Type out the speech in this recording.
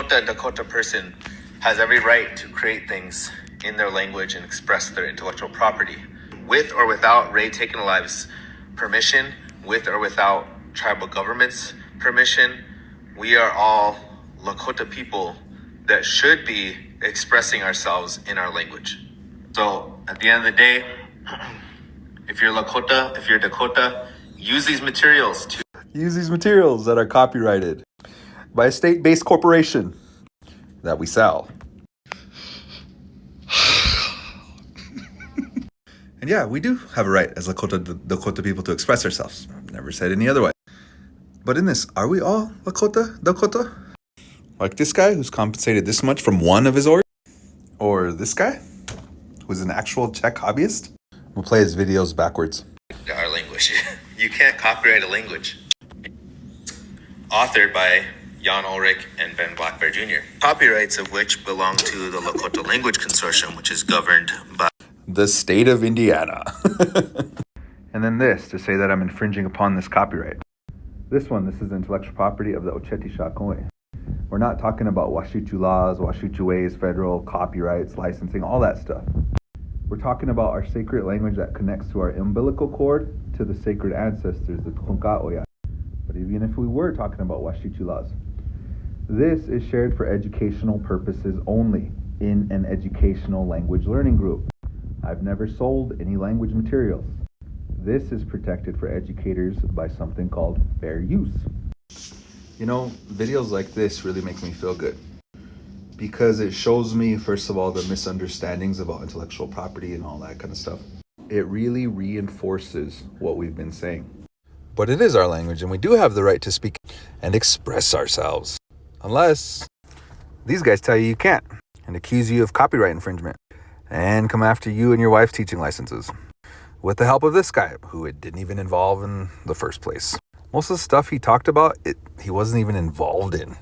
Dakota person has every right to create things in their language and express their intellectual property, with or without Ray Taken Alive's permission, with or without tribal government's permission. We are all Lakota people that should be expressing ourselves in our language. So at the end of the day, if you're Lakota, if you're Dakota, use these materials that are copyrighted by a state-based corporation that we sell. And yeah, we do have a right as Dakota people to express ourselves. Never said any other way. But in this, are we all Dakota? Like this guy who's compensated this much from one of his orgs? Or this guy who's an actual Czech hobbyist? We'll play his videos backwards. Our language. You can't copyright a language. Authored by Jan Ulrich and Ben Blackbear Jr. Copyrights of which belong to the Lakota Language Consortium, which is governed by the state of Indiana. And then this, to say that I'm infringing upon this copyright. This is intellectual property of the Oceti Shakoi. We're not talking about Washuchu laws, Washuchu ways, federal copyrights, licensing, all that stuff. We're talking about our sacred language that connects to our umbilical cord to the sacred ancestors, the Tlunka Oya. But even if we were talking about Washuchu laws, this is shared for educational purposes only in an educational language learning group. I've never sold any language materials. This is protected for educators by something called fair use. You know, videos like this really make me feel good because it shows me, first of all, the misunderstandings about intellectual property and all that kind of stuff. It really reinforces what we've been saying. But it is our language and we do have the right to speak and express ourselves. Unless these guys tell you can't and accuse you of copyright infringement and come after you and your wife's teaching licenses with the help of this guy who it didn't even involve in the first place. Most of the stuff he talked about, he wasn't even involved in.